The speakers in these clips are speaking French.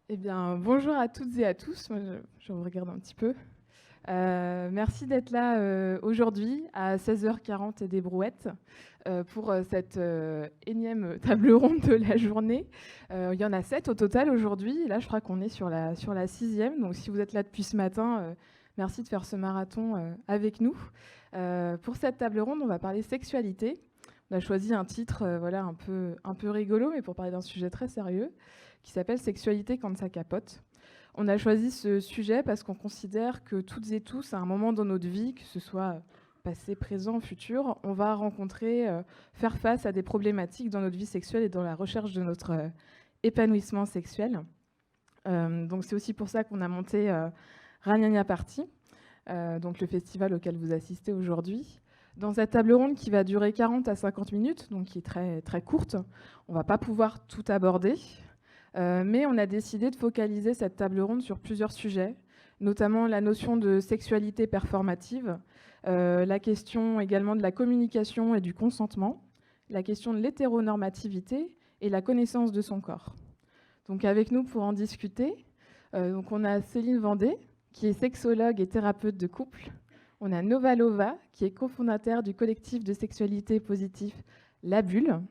Eh bien, bonjour à toutes et à tous. Moi, je vous regarde un petit peu. Merci d'être là aujourd'hui à 16h40 et des brouettes pour cette énième table ronde de la journée. Il y en a 7 au total aujourd'hui. Et là, je crois qu'on est sur la sixième. Donc, si vous êtes là depuis ce matin, merci de faire ce marathon avec nous. Pour cette table ronde, on va parler sexualité. On a choisi un titre voilà, un peu rigolo, mais pour parler d'un sujet très sérieux, qui s'appelle Sexualité quand ça capote. On a choisi ce sujet parce qu'on considère que toutes et tous, à un moment dans notre vie, que ce soit passé, présent, futur, on va rencontrer, faire face à des problématiques dans notre vie sexuelle et dans la recherche de notre épanouissement sexuel. Donc c'est aussi pour ça qu'on a monté Ragnagna Party, donc le festival auquel vous assistez aujourd'hui. Dans cette table ronde qui va durer 40 à 50 minutes, donc qui est très, très courte, on ne va pas pouvoir tout aborder. Mais on a décidé de focaliser cette table ronde sur plusieurs sujets, notamment la notion de sexualité performative, la question également de la communication et du consentement, la question de l'hétéronormativité et la connaissance de son corps. Donc avec nous pour en discuter, donc on a Céline Vendée, qui est sexologue et thérapeute de couple. On a Nova Lova, qui est cofondateur du collectif de sexualité positive La Bulle.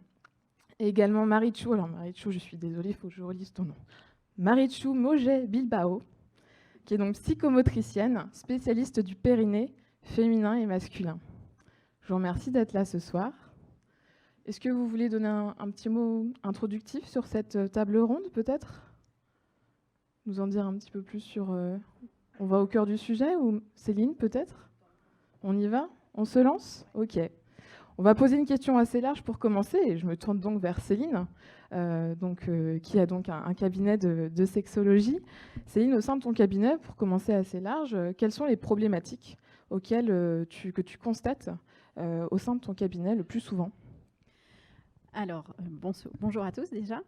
Et également Marichou, alors Marichou, je suis désolée, il faut que je relise ton nom. Marichou Moget Bilbao, qui est donc psychomotricienne, spécialiste du périnée féminin et masculin. Je vous remercie d'être là ce soir. Est-ce que vous voulez donner un petit mot introductif sur cette table ronde, peut-être? Nous en dire un petit peu plus sur... on va au cœur du sujet, ou Céline, peut-être? On y va? On se lance? Ok. On va poser une question assez large pour commencer, et je me tourne donc vers Céline, qui a donc un cabinet de sexologie. Céline, au sein de ton cabinet, pour commencer assez large, quelles sont les problématiques auxquelles que tu constates au sein de ton cabinet le plus souvent? Alors, bonjour à tous déjà.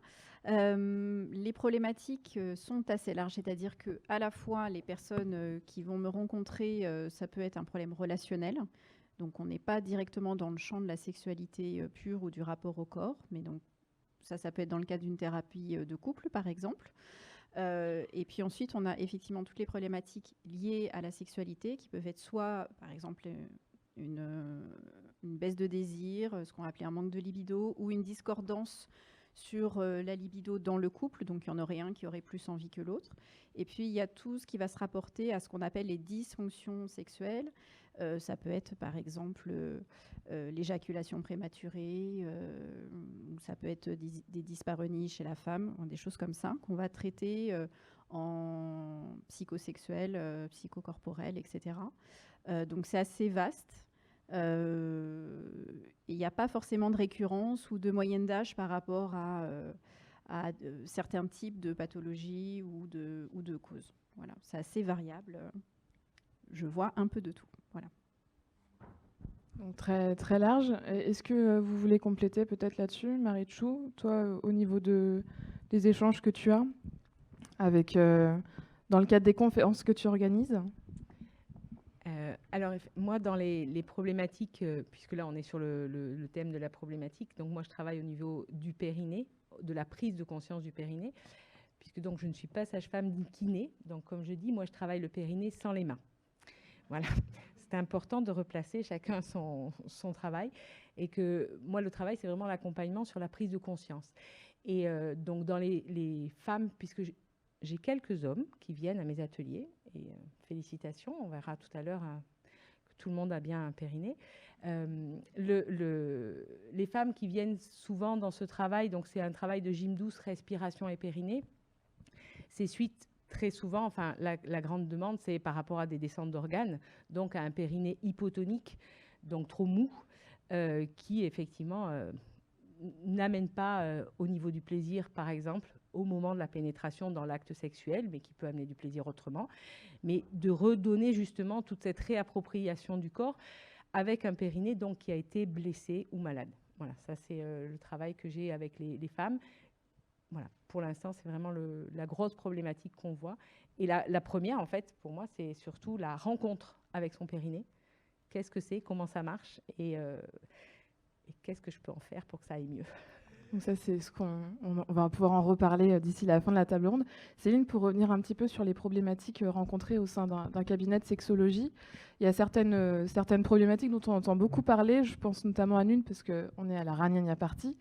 Les problématiques sont assez larges, c'est-à-dire que à la fois les personnes qui vont me rencontrer, ça peut être un problème relationnel. Donc, on n'est pas directement dans le champ de la sexualité pure ou du rapport au corps, mais donc ça peut être dans le cadre d'une thérapie de couple, par exemple. Et puis ensuite, on a effectivement toutes les problématiques liées à la sexualité qui peuvent être soit, par exemple, une, une baisse de désir, ce qu'on va appeler un manque de libido, ou une discordance sur la libido dans le couple, donc il y en aurait un qui aurait plus envie que l'autre. Et puis il y a tout ce qui va se rapporter à ce qu'on appelle les dysfonctions sexuelles. Ça peut être par exemple l'éjaculation prématurée, ou ça peut être des dyspareunies chez la femme, des choses comme ça qu'on va traiter en psychosexuel, psychocorporel, etc. Donc c'est assez vaste. Il n'y a pas forcément de récurrence ou de moyenne d'âge par rapport à certains types de pathologies ou de causes. Voilà, c'est assez variable. Je vois un peu de tout. Voilà. Donc très, très large. Est-ce que vous voulez compléter peut-être là-dessus, Marichou, toi, au niveau des échanges que tu as avec, dans le cadre des conférences que tu organises? Alors, moi, dans les problématiques, puisque là, on est sur le thème de la problématique, donc moi, je travaille au niveau du périnée, de la prise de conscience du périnée, puisque donc je ne suis pas sage-femme ni kiné. Donc, comme je dis, moi, je travaille le périnée sans les mains. Voilà. C'est important de replacer chacun son travail. Et que moi, le travail, c'est vraiment l'accompagnement sur la prise de conscience. Et donc, dans les femmes, puisque j'ai quelques hommes qui viennent à mes ateliers, et félicitations, on verra tout à l'heure que tout le monde a bien un périnée. Les femmes qui viennent souvent dans ce travail, donc c'est un travail de gym douce, respiration et périnée, c'est suite très souvent, enfin la grande demande, c'est par rapport à des descentes d'organes, donc à un périnée hypotonique, donc trop mou, qui effectivement n'amène pas au niveau du plaisir, par exemple, au moment de la pénétration dans l'acte sexuel, mais qui peut amener du plaisir autrement, mais de redonner justement toute cette réappropriation du corps avec un périnée donc, qui a été blessé ou malade. Voilà, ça c'est le travail que j'ai avec les femmes. Voilà, pour l'instant, c'est vraiment la grosse problématique qu'on voit. Et la première, en fait, pour moi, c'est surtout la rencontre avec son périnée. Qu'est-ce que c'est, comment ça marche et qu'est-ce que je peux en faire pour que ça aille mieux. Donc ça, c'est ce on va pouvoir en reparler d'ici la fin de la table ronde. Céline, pour revenir un petit peu sur les problématiques rencontrées au sein d'un cabinet de sexologie, il y a certaines problématiques dont on entend beaucoup parler. Je pense notamment à une, parce qu'on est à la ragnagna partie,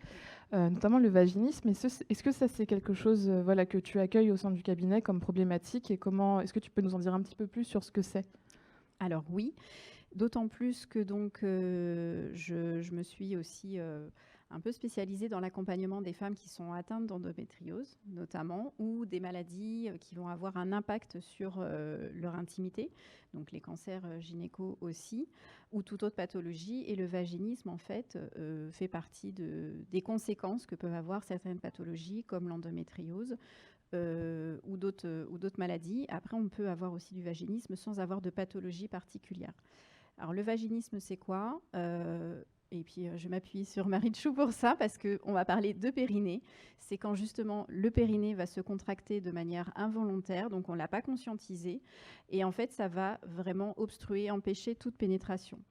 notamment le vaginisme. Est-ce que ça, c'est quelque chose voilà, que tu accueilles au sein du cabinet comme problématique, et comment est-ce que tu peux nous en dire un petit peu plus sur ce que c'est? Alors oui, d'autant plus que donc je me suis aussi un peu spécialisée dans l'accompagnement des femmes qui sont atteintes d'endométriose, notamment, ou des maladies qui vont avoir un impact sur leur intimité, donc les cancers gynéco aussi, ou toute autre pathologie. Et le vaginisme, en fait, fait partie des conséquences que peuvent avoir certaines pathologies, comme l'endométriose, ou d'autres maladies. Après, on peut avoir aussi du vaginisme sans avoir de pathologie particulière. Alors, le vaginisme, c'est quoi? Et puis, je m'appuie sur Marie Tchou pour ça, parce qu'on va parler de périnée. C'est quand, justement, le périnée va se contracter de manière involontaire, donc on ne l'a pas conscientisé. Et en fait, ça va vraiment obstruer, empêcher toute pénétration.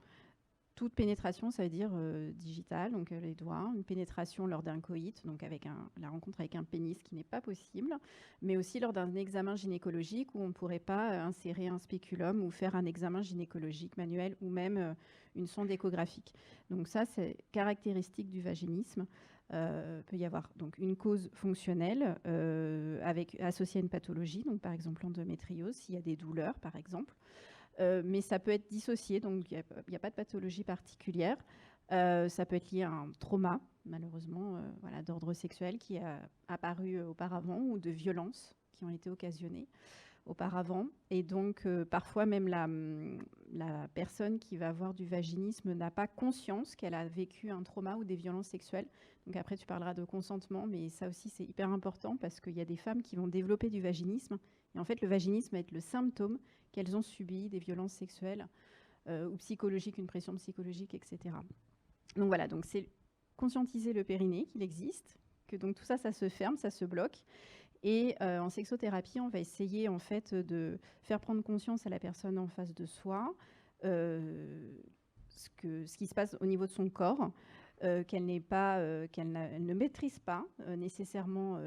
Toute pénétration, ça veut dire digitale, donc les doigts, une pénétration lors d'un coït, donc avec la rencontre avec un pénis qui n'est pas possible, mais aussi lors d'un examen gynécologique où on ne pourrait pas insérer un spéculum ou faire un examen gynécologique manuel ou même une sonde échographique. Donc ça, c'est caractéristique du vaginisme. Peut y avoir donc une cause fonctionnelle associée à une pathologie, donc par exemple l'endométriose, s'il y a des douleurs par exemple. Mais ça peut être dissocié, donc il n'y a pas de pathologie particulière. Ça peut être lié à un trauma, malheureusement, voilà, d'ordre sexuel qui a apparu auparavant, ou de violences qui ont été occasionnées auparavant. Et donc, parfois, même la personne qui va avoir du vaginisme n'a pas conscience qu'elle a vécu un trauma ou des violences sexuelles. Donc après, tu parleras de consentement, mais ça aussi, c'est hyper important parce qu'il y a des femmes qui vont développer du vaginisme. Et en fait, le vaginisme va être le symptôme qu'elles ont subi des violences sexuelles ou psychologiques, une pression psychologique, etc. Donc voilà, donc c'est conscientiser le périnée qu'il existe, que donc tout ça, ça se ferme, ça se bloque. Et en sexothérapie, on va essayer en fait de faire prendre conscience à la personne en face de soi ce qui se passe au niveau de son corps, qu'elle ne maîtrise pas nécessairement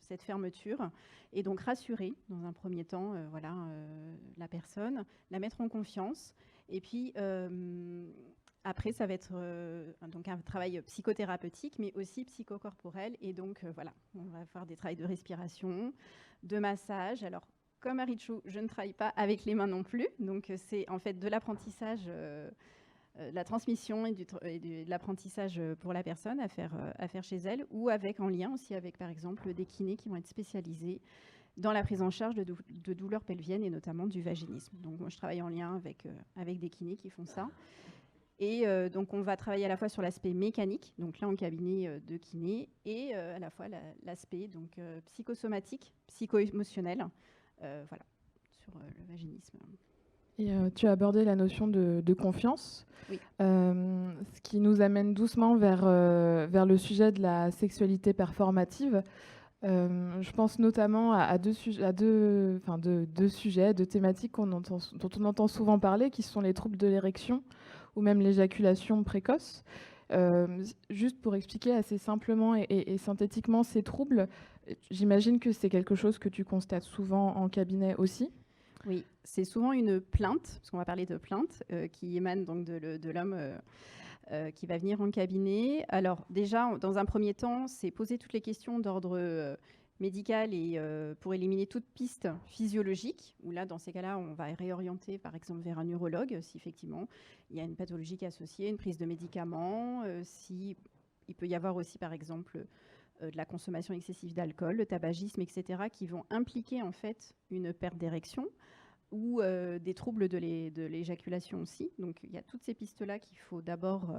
cette fermeture, et donc rassurer dans un premier temps la personne, la mettre en confiance, et puis après ça va être donc un travail psychothérapeutique mais aussi psychocorporel, et donc on va faire des travails de respiration, de massage. Alors comme Marie Tchou, je ne travaille pas avec les mains non plus, donc c'est en fait de l'apprentissage, la transmission et de l'apprentissage pour la personne à faire chez elle, ou en lien aussi avec, par exemple, des kinés qui vont être spécialisés dans la prise en charge de douleurs pelviennes et notamment du vaginisme. Donc, moi, je travaille en lien avec des kinés qui font ça. Et donc, on va travailler à la fois sur l'aspect mécanique, donc là, en cabinet de kiné, et à la fois l'aspect psychosomatique, psycho-émotionnel, sur le vaginisme. Et tu as abordé la notion de confiance, oui. Ce qui nous amène doucement vers le sujet de la sexualité performative. Je pense notamment à deux sujets, deux thématiques dont on entend souvent parler, qui sont les troubles de l'érection ou même l'éjaculation précoce. Juste pour expliquer assez simplement et synthétiquement ces troubles, j'imagine que c'est quelque chose que tu constates souvent en cabinet aussi. Oui, c'est souvent une plainte, parce qu'on va parler de plainte, qui émane donc de l'homme qui va venir en cabinet. Alors déjà, dans un premier temps, c'est poser toutes les questions d'ordre médical et pour éliminer toute piste physiologique, où là, dans ces cas-là, on va réorienter par exemple vers un urologue, si effectivement il y a une pathologie associée, une prise de médicaments, si il peut y avoir aussi par exemple de la consommation excessive d'alcool, le tabagisme, etc., qui vont impliquer en fait une perte d'érection ou des troubles de l'éjaculation aussi. Donc il y a toutes ces pistes-là qu'il faut d'abord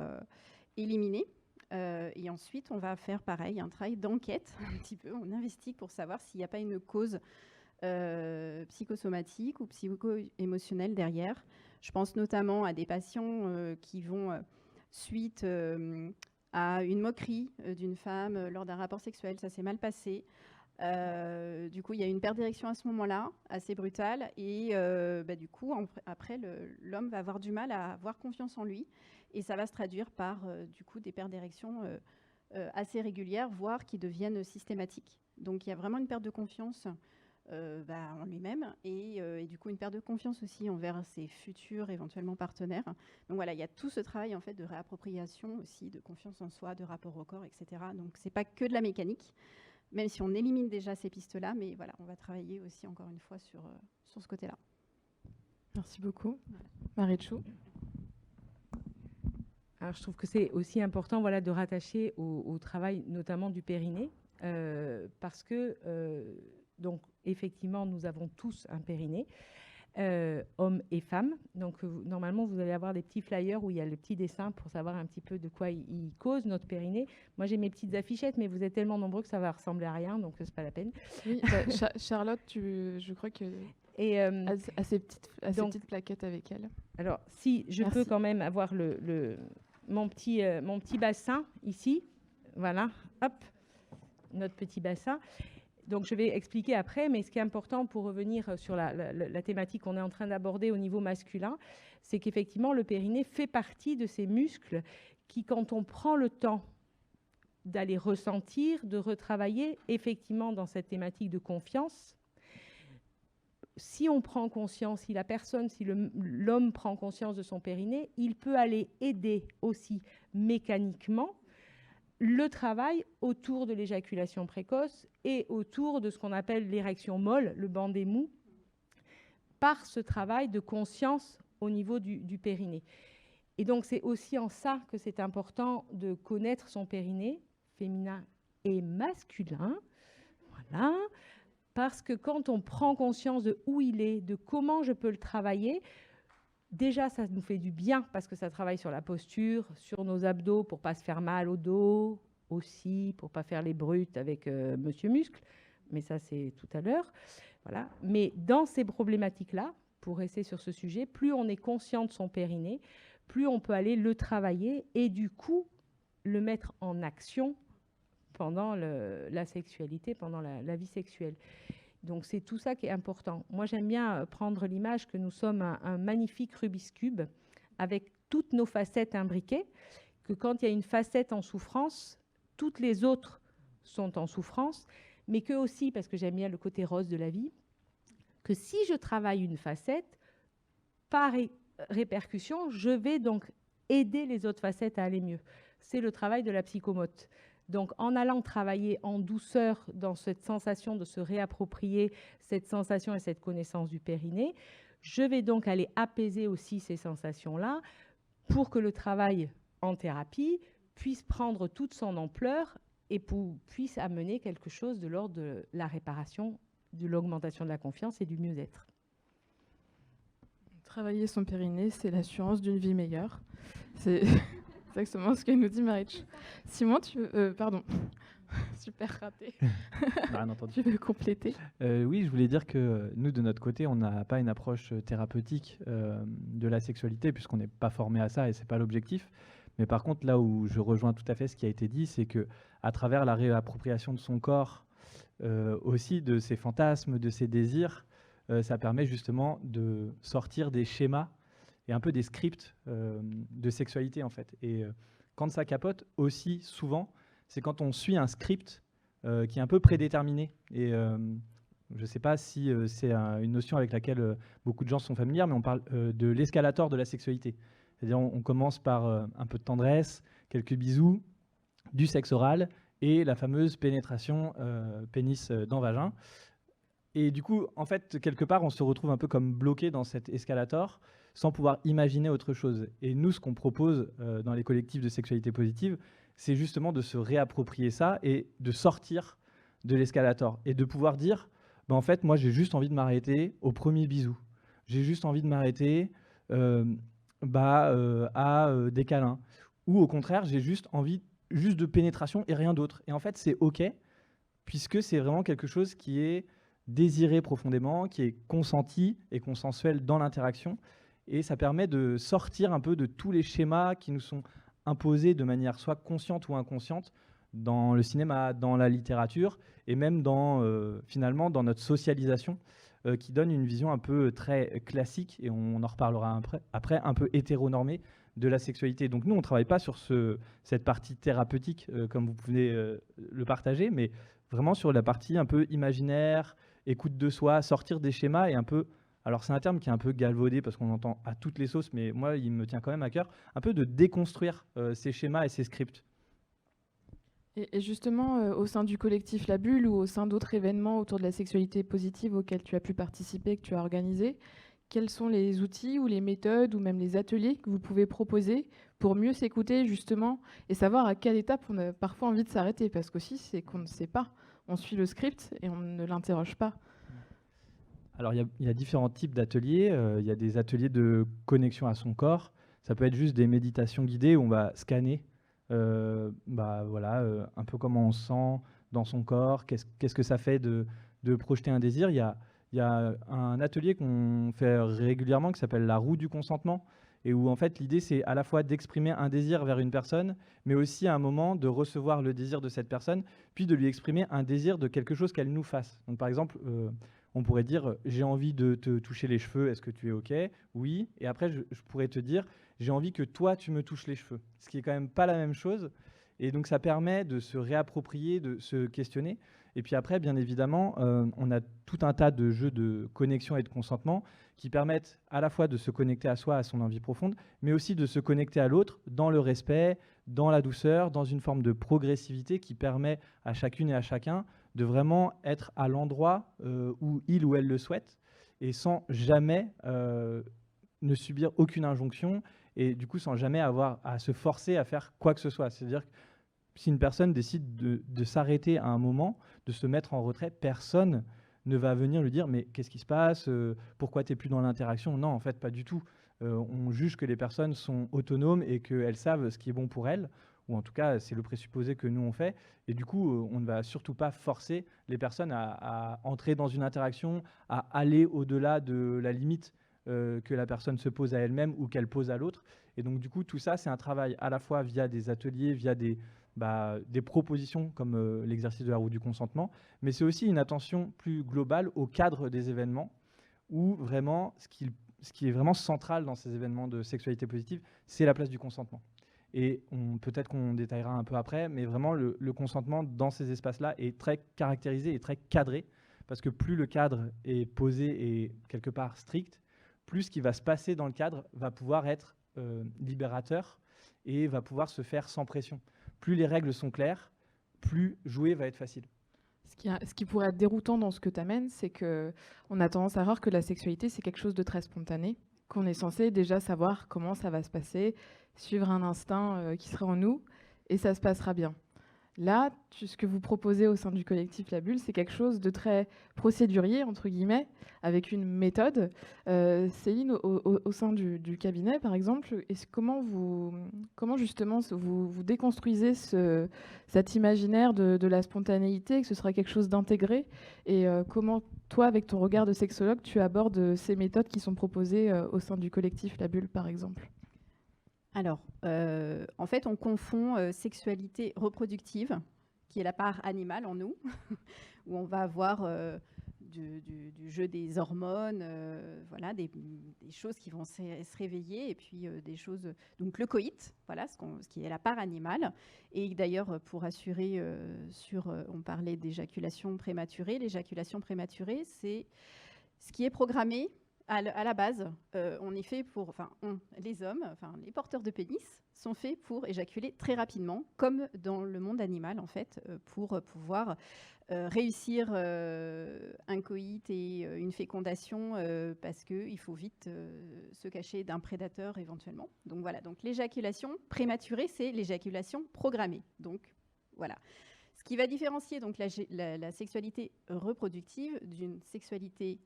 éliminer. Et ensuite, on va faire pareil, un travail d'enquête un petit peu. On investigue pour savoir s'il n'y a pas une cause psychosomatique ou psycho-émotionnelle derrière. Je pense notamment à des patients qui vont suite à une moquerie d'une femme lors d'un rapport sexuel, ça s'est mal passé. Du coup, il y a une perte d'érection à ce moment-là, assez brutale, et du coup, après, l'homme va avoir du mal à avoir confiance en lui, et ça va se traduire par du coup des pertes d'érection assez régulières, voire qui deviennent systématiques. Donc il y a vraiment une perte de confiance en lui-même et du coup une perte de confiance aussi envers ses futurs éventuellement partenaires. Donc voilà, il y a tout ce travail en fait de réappropriation aussi, de confiance en soi, de rapport au corps, etc. Donc c'est pas que de la mécanique, même si on élimine déjà ces pistes-là, mais voilà, on va travailler aussi encore une fois sur ce côté-là. Merci beaucoup. Marichou. Alors, je trouve que c'est aussi important de rattacher au travail notamment du périnée, parce que, donc, effectivement, nous avons tous un périnée, hommes et femmes. Donc, normalement, vous allez avoir des petits flyers où il y a le petit dessin pour savoir un petit peu de quoi il cause, notre périnée. Moi, j'ai mes petites affichettes, mais vous êtes tellement nombreux que ça va ressembler à rien, donc c'est pas la peine. Oui, Charlotte, je crois que... Et, à ces petites plaquettes avec elle. Alors, si je peux quand même avoir mon petit bassin ici, voilà, hop, notre petit bassin. Donc, je vais expliquer après, mais ce qui est important pour revenir sur la thématique qu'on est en train d'aborder au niveau masculin, c'est qu'effectivement, le périnée fait partie de ces muscles qui, quand on prend le temps d'aller ressentir, de retravailler, effectivement, dans cette thématique de confiance, si on prend conscience, si l'homme prend conscience de son périnée, il peut aller aider aussi mécaniquement le travail autour de l'éjaculation précoce et autour de ce qu'on appelle l'érection molle, le bandé mou, par ce travail de conscience au niveau du périnée. Et donc, c'est aussi en ça que c'est important de connaître son périnée, féminin et masculin. Voilà. Parce que quand on prend conscience de où il est, de comment je peux le travailler, déjà, ça nous fait du bien parce que ça travaille sur la posture, sur nos abdos pour ne pas se faire mal au dos, aussi pour ne pas faire les brutes avec Monsieur Muscle. Mais ça, c'est tout à l'heure. Voilà. Mais dans ces problématiques-là, pour rester sur ce sujet, plus on est conscient de son périnée, plus on peut aller le travailler et du coup, le mettre en action pendant la sexualité, pendant la vie sexuelle. Donc, c'est tout ça qui est important. Moi, j'aime bien prendre l'image que nous sommes un magnifique Rubik's Cube avec toutes nos facettes imbriquées, que quand il y a une facette en souffrance, toutes les autres sont en souffrance, mais que aussi, parce que j'aime bien le côté rose de la vie, que si je travaille une facette, par répercussion, je vais donc aider les autres facettes à aller mieux. C'est le travail de la psychomote. Donc, en allant travailler en douceur dans cette sensation de se réapproprier cette sensation et cette connaissance du périnée, je vais donc aller apaiser aussi ces sensations-là pour que le travail en thérapie puisse prendre toute son ampleur et puisse amener quelque chose de l'ordre de la réparation, de l'augmentation de la confiance et du mieux-être. Travailler son périnée, c'est l'assurance d'une vie meilleure. C'est... exactement ce que nous dit Marichou. Simon, tu veux... pardon. Super raté. Rien entendu. Tu veux compléter? Oui, je voulais dire que nous, de notre côté, on n'a pas une approche thérapeutique de la sexualité, puisqu'on n'est pas formé à ça et ce n'est pas l'objectif. Mais par contre, là où je rejoins tout à fait ce qui a été dit, c'est qu'à travers la réappropriation de son corps, aussi de ses fantasmes, de ses désirs, ça permet justement de sortir des schémas et un peu des scripts de sexualité en fait. Et quand ça capote aussi souvent, c'est quand on suit un script qui est un peu prédéterminé. Et je ne sais pas si c'est une notion avec laquelle beaucoup de gens sont familiers, mais on parle de l'escalator de la sexualité. C'est-à-dire on commence par un peu de tendresse, quelques bisous, du sexe oral et la fameuse pénétration pénis dans vagin. Et du coup, en fait, quelque part, on se retrouve un peu comme bloqué dans cet escalator, sans pouvoir imaginer autre chose. Et nous, ce qu'on propose dans les collectifs de sexualité positive, c'est justement de se réapproprier ça et de sortir de l'escalator et de pouvoir dire, en fait, moi, j'ai juste envie de m'arrêter au premier bisou. J'ai juste envie de m'arrêter à des câlins. Ou au contraire, j'ai juste envie de pénétration et rien d'autre. Et en fait, c'est OK, puisque c'est vraiment quelque chose qui est désiré profondément, qui est consenti et consensuel dans l'interaction. Et ça permet de sortir un peu de tous les schémas qui nous sont imposés de manière soit consciente ou inconsciente dans le cinéma, dans la littérature et même finalement dans notre socialisation qui donne une vision un peu très classique, et on en reparlera après, un peu hétéronormée de la sexualité. Donc nous, on ne travaille pas sur cette partie thérapeutique, comme vous pouvez le partager, mais vraiment sur la partie un peu imaginaire, écoute de soi, sortir des schémas et un peu... Alors c'est un terme qui est un peu galvaudé parce qu'on entend à toutes les sauces, mais moi, il me tient quand même à cœur, un peu de déconstruire ces schémas et ces scripts. Et justement, au sein du collectif La Bulle ou au sein d'autres événements autour de la sexualité positive auxquels tu as pu participer, que tu as organisé, quels sont les outils ou les méthodes ou même les ateliers que vous pouvez proposer pour mieux s'écouter justement et savoir à quelle étape on a parfois envie de s'arrêter? Parce qu'aussi, c'est qu'on ne sait pas. On suit le script et on ne l'interroge pas. Alors, il y a différents types d'ateliers. Il y a des ateliers de connexion à son corps. Ça peut être juste des méditations guidées où on va scanner un peu comment on se sent dans son corps, qu'est-ce que ça fait de projeter un désir. Il y a un atelier qu'on fait régulièrement qui s'appelle la roue du consentement, et où en fait l'idée c'est à la fois d'exprimer un désir vers une personne, mais aussi à un moment de recevoir le désir de cette personne, puis de lui exprimer un désir de quelque chose qu'elle nous fasse. Donc par exemple, on pourrait dire j'ai envie de te toucher les cheveux, est-ce que tu es OK? Oui. Et après je pourrais te dire j'ai envie que toi, tu me touches les cheveux. Ce qui est quand même pas la même chose. Et donc, ça permet de se réapproprier, de se questionner. Et puis après, bien évidemment, on a tout un tas de jeux de connexion et de consentement qui permettent à la fois de se connecter à soi, à son envie profonde, mais aussi de se connecter à l'autre dans le respect, dans la douceur, dans une forme de progressivité qui permet à chacune et à chacun de vraiment être à l'endroit où il ou elle le souhaite et sans jamais ne subir aucune injonction et du coup sans jamais avoir à se forcer à faire quoi que ce soit. C'est-à-dire que si une personne décide de s'arrêter à un moment, de se mettre en retrait, personne ne va venir lui dire « mais qu'est-ce qui se passe? Pourquoi tu n'es plus dans l'interaction ?» Non, en fait, pas du tout. On juge que les personnes sont autonomes et qu'elles savent ce qui est bon pour elles, ou en tout cas, c'est le présupposé que nous, on fait. Et du coup, on ne va surtout pas forcer les personnes à entrer dans une interaction, à aller au-delà de la limite que la personne se pose à elle-même ou qu'elle pose à l'autre. Et donc, du coup, tout ça, c'est un travail à la fois via des ateliers, via des propositions comme l'exercice de la roue du consentement, mais c'est aussi une attention plus globale au cadre des événements où vraiment, ce qui est vraiment central dans ces événements de sexualité positive, c'est la place du consentement. Et peut-être qu'on détaillera un peu après, mais vraiment, le consentement dans ces espaces-là est très caractérisé et très cadré, parce que plus le cadre est posé et quelque part strict, plus ce qui va se passer dans le cadre va pouvoir être libérateur et va pouvoir se faire sans pression. Plus les règles sont claires, plus jouer va être facile. Ce qui pourrait être déroutant dans ce que tu amènes, c'est qu'on a tendance à croire que la sexualité, c'est quelque chose de très spontané, qu'on est censé déjà savoir comment ça va se passer, suivre un instinct qui serait en nous, et ça se passera bien. Là, ce que vous proposez au sein du collectif La Bulle, c'est quelque chose de très procédurier, entre guillemets, avec une méthode. Céline, au sein du cabinet, par exemple, comment justement vous déconstruisez cet imaginaire de la spontanéité, que ce sera quelque chose d'intégré, et comment toi, avec ton regard de sexologue, tu abordes ces méthodes qui sont proposées au sein du collectif La Bulle, par exemple? Alors, en fait, on confond sexualité reproductive, qui est la part animale en nous, où on va avoir du jeu des hormones, voilà, des choses qui vont se réveiller, et puis des choses... Donc le coït, voilà, ce qui est la part animale. Et d'ailleurs, pour assurer on parlait d'éjaculation prématurée. L'éjaculation prématurée, c'est ce qui est programmé à la base, on est fait pour, les hommes, les porteurs de pénis sont faits pour éjaculer très rapidement, comme dans le monde animal en fait, pour pouvoir réussir un coït et une fécondation, parce qu'il faut vite se cacher d'un prédateur éventuellement. Donc voilà. Donc l'éjaculation prématurée, c'est l'éjaculation programmée. Donc voilà. Ce qui va différencier donc la sexualité reproductive d'une sexualité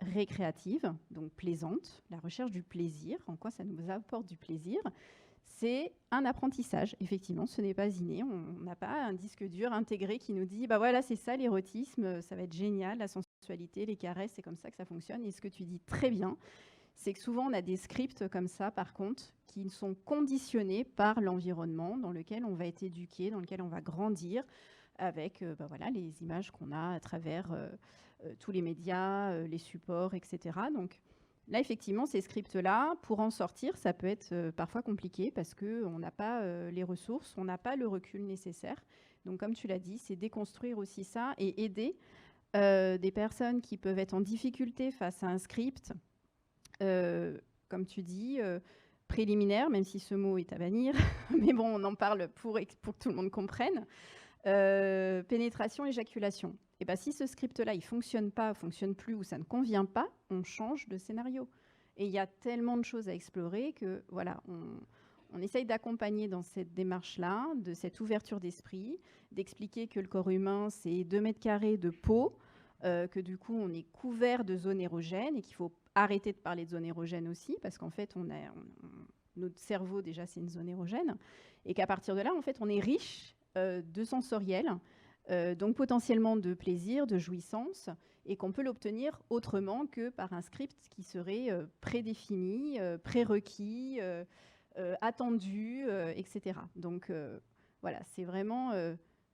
récréative, donc plaisante, la recherche du plaisir, en quoi ça nous apporte du plaisir, c'est un apprentissage. Effectivement, ce n'est pas inné, on n'a pas un disque dur intégré qui nous dit bah voilà, c'est ça l'érotisme, ça va être génial, la sensualité, les caresses, c'est comme ça que ça fonctionne. Et ce que tu dis très bien, c'est que souvent on a des scripts comme ça, par contre, qui sont conditionnés par l'environnement dans lequel on va être éduqué, dans lequel on va grandir, avec voilà, les images qu'on a à travers tous les médias, les supports, etc. Donc, Là, effectivement, ces scripts-là, pour en sortir, ça peut être parfois compliqué parce qu'on n'a pas les ressources, on n'a pas le recul nécessaire. Donc, comme tu l'as dit, c'est déconstruire aussi ça et aider des personnes qui peuvent être en difficulté face à un script, comme tu dis, préliminaire, même si ce mot est à bannir, mais bon, on en parle pour que tout le monde comprenne. Pénétration, éjaculation. Et bien, si ce script-là, il ne fonctionne pas, fonctionne plus ou ça ne convient pas, on change de scénario. Et il y a tellement de choses à explorer que, voilà, on essaye d'accompagner dans cette démarche-là, de cette ouverture d'esprit, d'expliquer que le corps humain, c'est 2 mètres carrés de peau, que du coup, on est couvert de zones érogènes et qu'il faut arrêter de parler de zones érogènes aussi, parce qu'en fait, notre cerveau, déjà, c'est une zone érogène, et qu'à partir de là, en fait, on est riche de sensoriel, donc potentiellement de plaisir, de jouissance, et qu'on peut l'obtenir autrement que par un script qui serait prédéfini, prérequis, attendu, etc. Donc voilà, c'est vraiment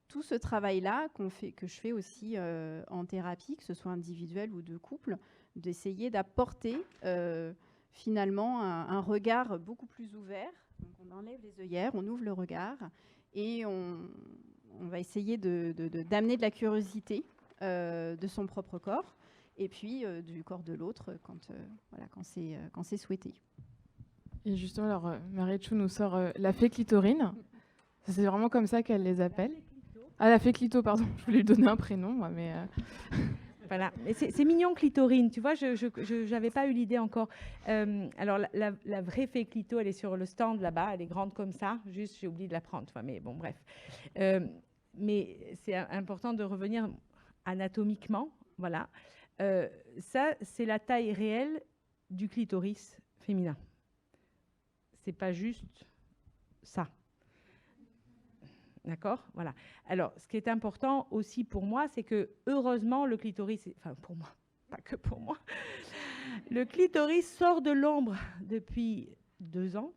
tout ce travail-là que je fais aussi en thérapie, que ce soit individuel ou de couple, d'essayer d'apporter finalement un regard beaucoup plus ouvert. Donc on enlève les œillères, on ouvre le regard et on va essayer d'amener de la curiosité de son propre corps et puis du corps de l'autre quand c'est souhaité. Et justement, alors, Marietchou nous sort la fée clitorine. C'est vraiment comme ça qu'elle les appelle. Ah, la fée clito, pardon. Je voulais lui donner un prénom, moi, mais... Voilà, c'est mignon clitorine, tu vois, je n'avais pas eu l'idée encore. Alors la vraie fée clito, elle est sur le stand là-bas, elle est grande comme ça, juste j'ai oublié de la prendre, mais bon bref. Mais c'est important de revenir anatomiquement, voilà. Ça, c'est la taille réelle du clitoris féminin. C'est pas juste ça. D'accord ? Voilà. Alors, ce qui est important aussi pour moi, c'est que, heureusement, le clitoris, enfin pour moi, pas que pour moi, le clitoris sort de l'ombre depuis 2 ans.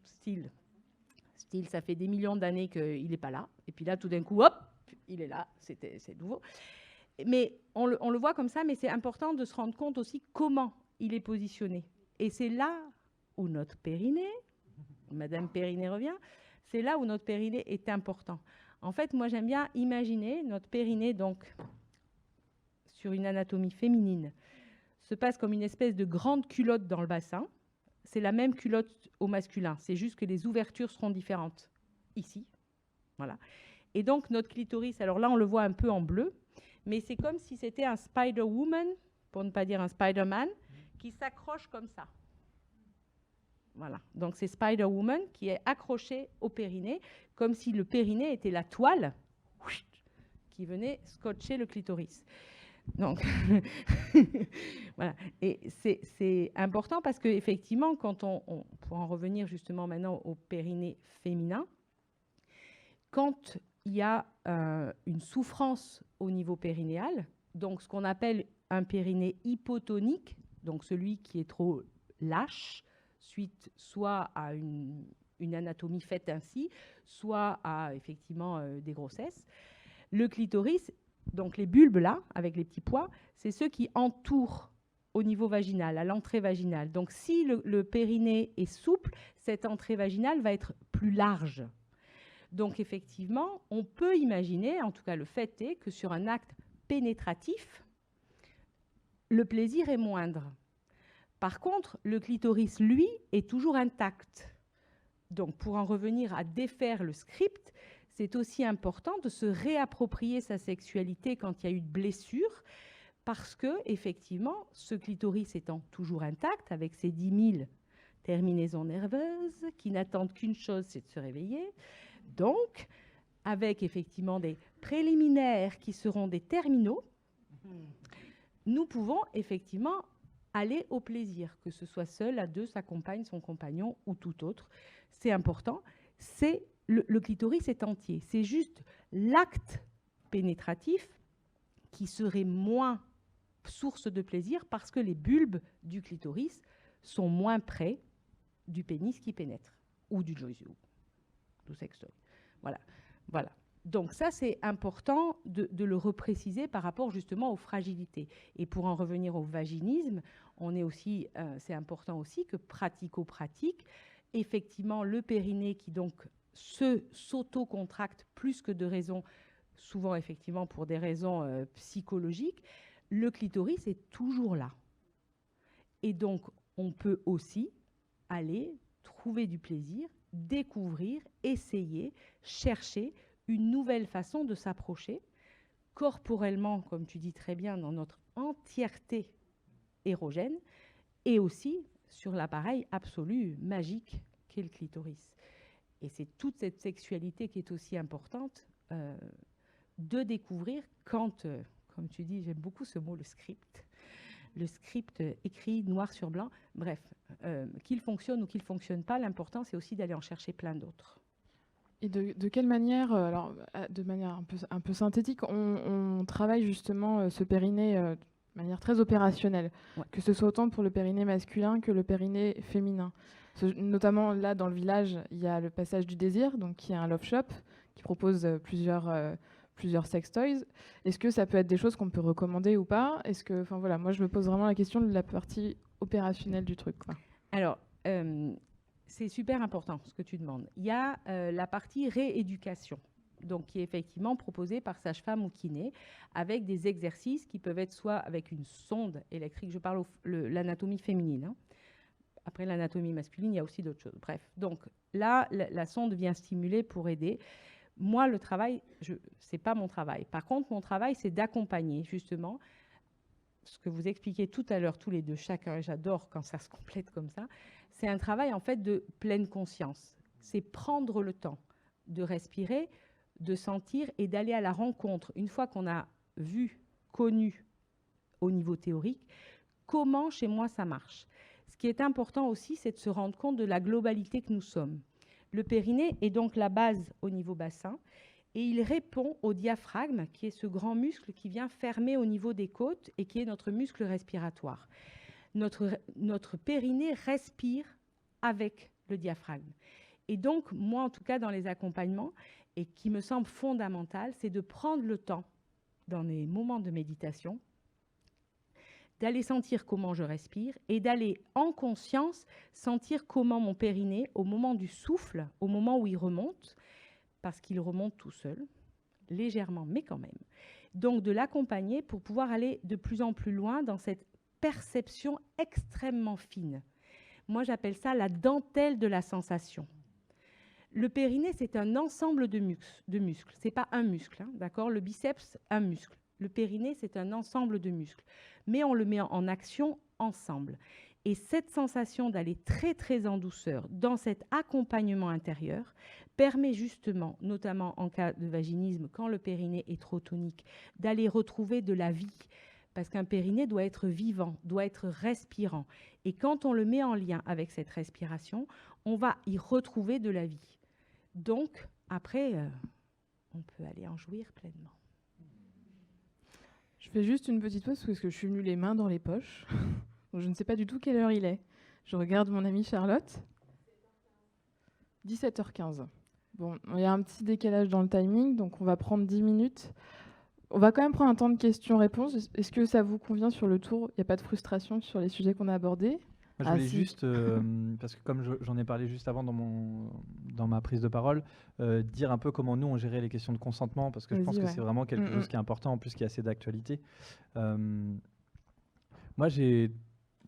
Style, ça fait des millions d'années qu'il n'est pas là. Et puis là, tout d'un coup, hop, il est là. C'est nouveau. Mais on le voit comme ça, mais c'est important de se rendre compte aussi comment il est positionné. Et c'est là où notre périnée, Madame Périnée revient, c'est là où notre périnée est important. En fait, moi, j'aime bien imaginer notre périnée, donc, sur une anatomie féminine, se passe comme une espèce de grande culotte dans le bassin. C'est la même culotte au masculin. C'est juste que les ouvertures seront différentes. Ici, voilà. Et donc, notre clitoris, alors là, on le voit un peu en bleu, mais c'est comme si c'était un Spider-Woman, pour ne pas dire un Spider-Man, qui s'accroche comme ça. Voilà, donc c'est Spider-Woman qui est accrochée au périnée, comme si le périnée était la toile qui venait scotcher le clitoris. Donc, voilà. Et c'est important parce qu'effectivement, quand on pour en revenir justement maintenant au périnée féminin, quand il y a une souffrance au niveau périnéal, donc ce qu'on appelle un périnée hypotonique, donc celui qui est trop lâche, suite soit à une anatomie faite ainsi, soit à effectivement des grossesses. Le clitoris, donc les bulbes là, avec les petits pois, c'est ceux qui entourent au niveau vaginal, à l'entrée vaginale. Donc si le périnée est souple, cette entrée vaginale va être plus large. Donc effectivement, on peut imaginer, en tout cas le fait est, que sur un acte pénétratif, le plaisir est moindre. Par contre, le clitoris, lui, est toujours intact. Donc, pour en revenir à défaire le script, c'est aussi important de se réapproprier sa sexualité quand il y a eu de blessure, parce que, effectivement, ce clitoris étant toujours intact, avec ses 10 000 terminaisons nerveuses qui n'attendent qu'une chose, c'est de se réveiller, donc, avec effectivement des préliminaires qui seront des terminaux, nous pouvons effectivement aller au plaisir, que ce soit seul, à deux, sa compagne, son compagnon ou tout autre. C'est important. C'est le clitoris est entier. C'est juste l'acte pénétratif qui serait moins source de plaisir parce que les bulbes du clitoris sont moins près du pénis qui pénètre ou du joystick, du sextoy. Voilà. Voilà. Donc ça, c'est important de le repréciser par rapport justement aux fragilités. Et pour en revenir au vaginisme, on est aussi, c'est important aussi que pratico-pratique, effectivement, le périnée qui donc s'auto-contracte plus que de raisons, souvent effectivement pour des raisons psychologiques, le clitoris est toujours là. Et donc, on peut aussi aller trouver du plaisir, découvrir, essayer, chercher une nouvelle façon de s'approcher corporellement, comme tu dis très bien, dans notre entièreté érogène, et aussi sur l'appareil absolu, magique, qu'est le clitoris. Et c'est toute cette sexualité qui est aussi importante de découvrir quand, comme tu dis, j'aime beaucoup ce mot, le script écrit noir sur blanc, bref, qu'il fonctionne ou qu'il ne fonctionne pas, l'important c'est aussi d'aller en chercher plein d'autres. Et de quelle manière, alors de manière un peu synthétique, on travaille justement ce périnée de manière très opérationnelle, Ouais. que ce soit autant pour le périnée masculin que le périnée féminin. Notamment là dans le village, il y a le Passage du Désir, donc qui est un love shop qui propose plusieurs sex toys. Est-ce que ça peut être des choses qu'on peut recommander ou pas? Est-ce que, enfin voilà, moi je me pose vraiment la question de la partie opérationnelle du truc, quoi. Alors, c'est super important ce que tu demandes. Il y a la partie rééducation, donc qui est effectivement proposée par sage-femme ou kiné, avec des exercices qui peuvent être soit avec une sonde électrique, je parle l'anatomie féminine. Hein. Après l'anatomie masculine, il y a aussi d'autres choses. Bref, donc là, la sonde vient stimuler pour aider. Moi, le travail, c'est pas mon travail. Par contre, mon travail, c'est d'accompagner justement ce que vous expliquez tout à l'heure, tous les deux, chacun, et j'adore quand ça se complète comme ça. C'est un travail en fait de pleine conscience. C'est prendre le temps de respirer, de sentir et d'aller à la rencontre, une fois qu'on a vu, connu au niveau théorique, comment chez moi ça marche. Ce qui est important aussi, c'est de se rendre compte de la globalité que nous sommes. Le périnée est donc la base au niveau bassin et il répond au diaphragme, qui est ce grand muscle qui vient fermer au niveau des côtes et qui est notre muscle respiratoire. Notre périnée respire avec le diaphragme. Et donc, moi, en tout cas, dans les accompagnements, et qui me semble fondamental, c'est de prendre le temps, dans les moments de méditation, d'aller sentir comment je respire et d'aller en conscience sentir comment mon périnée, au moment du souffle, au moment où il remonte, parce qu'il remonte tout seul, légèrement, mais quand même. Donc de l'accompagner pour pouvoir aller de plus en plus loin dans cette perception extrêmement fine. Moi, j'appelle ça la dentelle de la sensation. Le périnée, c'est un ensemble de muscles. Ce n'est pas un muscle, hein, d'accord? Le biceps, un muscle. Le périnée, c'est un ensemble de muscles. Mais on le met en action ensemble. Et cette sensation d'aller très, très en douceur dans cet accompagnement intérieur permet justement, notamment en cas de vaginisme, quand le périnée est trop tonique, d'aller retrouver de la vie. Parce qu'un périnée doit être vivant, doit être respirant. Et quand on le met en lien avec cette respiration, on va y retrouver de la vie. Donc, après, on peut aller en jouir pleinement. Je fais juste une petite pause parce que je suis venue les mains dans les poches. Donc je ne sais pas du tout quelle heure il est. Je regarde mon amie Charlotte. 17h15. Bon, il y a un petit décalage dans le timing, donc on va prendre 10 minutes. On va quand même prendre un temps de questions-réponses. Est-ce que ça vous convient sur le tour? Il n'y a pas de frustration sur les sujets qu'on a abordés? Moi, je voulais juste, parce que comme j'en ai parlé juste avant dans ma prise de parole, dire un peu comment nous on gérait les questions de consentement, parce que je pense que c'est vraiment quelque chose qui est important, en plus qui est assez d'actualité. Moi, j'ai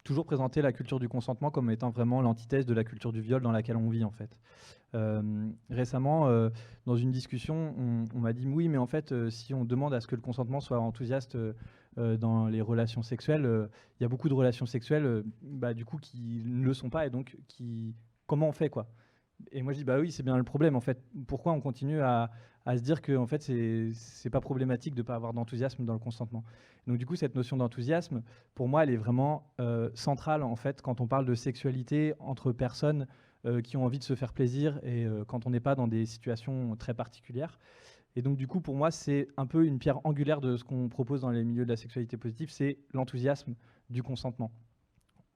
toujours présenté la culture du consentement comme étant vraiment l'antithèse de la culture du viol dans laquelle on vit, en fait. Récemment, dans une discussion, on m'a dit oui, mais en fait, si on demande à ce que le consentement soit enthousiaste dans les relations sexuelles, il y a beaucoup de relations sexuelles, du coup, qui ne le sont pas, et donc comment on fait, quoi? Et moi, je dis bah oui, c'est bien le problème, en fait. Pourquoi on continue à se dire que en fait, c'est pas problématique de pas avoir d'enthousiasme dans le consentement? Donc du coup, cette notion d'enthousiasme, pour moi, elle est vraiment centrale, en fait, quand on parle de sexualité entre personnes qui ont envie de se faire plaisir et quand on n'est pas dans des situations très particulières. Et donc du coup, pour moi, c'est un peu une pierre angulaire de ce qu'on propose dans les milieux de la sexualité positive, c'est l'enthousiasme du consentement.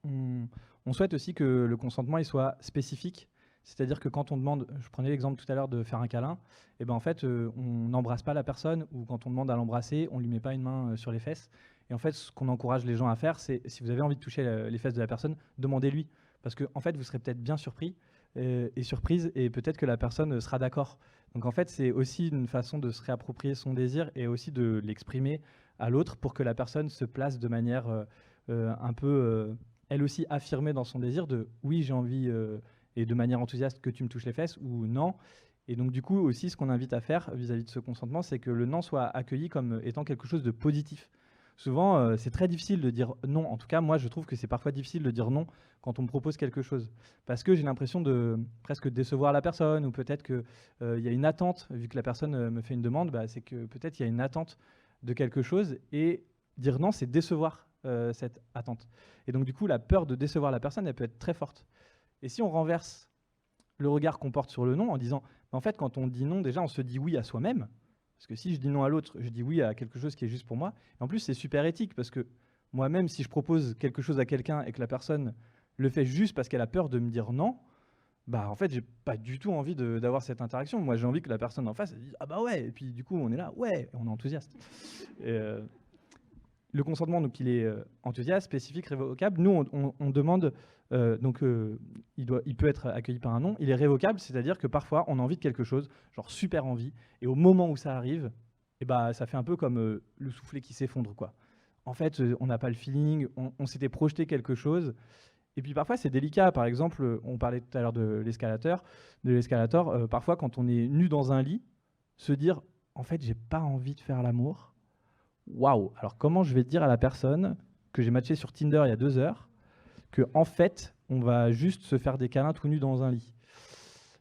On souhaite aussi que le consentement il soit spécifique, C'est-à-dire que quand on demande, je prenais l'exemple tout à l'heure de faire un câlin, et ben en fait, on n'embrasse pas la personne, ou quand on demande à l'embrasser, on lui met pas une main sur les fesses. Et en fait, ce qu'on encourage les gens à faire, c'est si vous avez envie de toucher les fesses de la personne, demandez-lui. Parce que en fait, vous serez peut-être bien surpris et surprise, et peut-être que la personne sera d'accord. Donc en fait, c'est aussi une façon de se réapproprier son désir et aussi de l'exprimer à l'autre pour que la personne se place de manière un peu, elle aussi, affirmée dans son désir de « oui, j'ai envie et de manière enthousiaste que tu me touches les fesses » ou « non ». Et donc du coup, aussi, ce qu'on invite à faire vis-à-vis de ce consentement, c'est que le non soit accueilli comme étant quelque chose de positif. Souvent, c'est très difficile de dire non. En tout cas, moi, je trouve que c'est parfois difficile de dire non quand on me propose quelque chose. Parce que j'ai l'impression de presque décevoir la personne, ou peut-être qu'il y a une attente, vu que la personne me fait une demande, bah, c'est que peut-être il y a une attente de quelque chose, et dire non, c'est décevoir cette attente. Et donc du coup, la peur de décevoir la personne, elle peut être très forte. Et si on renverse le regard qu'on porte sur le non en disant, en fait, quand on dit non, déjà, on se dit oui à soi-même. Parce que si je dis non à l'autre, je dis oui à quelque chose qui est juste pour moi. Et en plus, c'est super éthique, parce que moi-même, si je propose quelque chose à quelqu'un et que la personne le fait juste parce qu'elle a peur de me dire non, bah en fait, j'ai pas du tout envie d'avoir cette interaction. Moi, j'ai envie que la personne en face elle dise ah bah ouais, et puis du coup, on est là, ouais, et on est enthousiaste. Et, le consentement, donc, il est enthousiaste, spécifique, révocable. Nous, on demande, il peut être accueilli par un non. Il est révocable, c'est-à-dire que parfois, on a envie de quelque chose, genre super envie, et au moment où ça arrive, et bah, ça fait un peu comme le soufflet qui s'effondre, quoi. En fait, on n'a pas le feeling, on s'était projeté quelque chose. Et puis parfois, c'est délicat. Par exemple, on parlait tout à l'heure de l'escalator. Parfois, quand on est nu dans un lit, se dire, en fait, j'ai pas envie de faire l'amour. Waouh! Alors comment je vais dire à la personne que j'ai matché sur Tinder il y a 2 heures que en fait on va juste se faire des câlins tout nus dans un lit,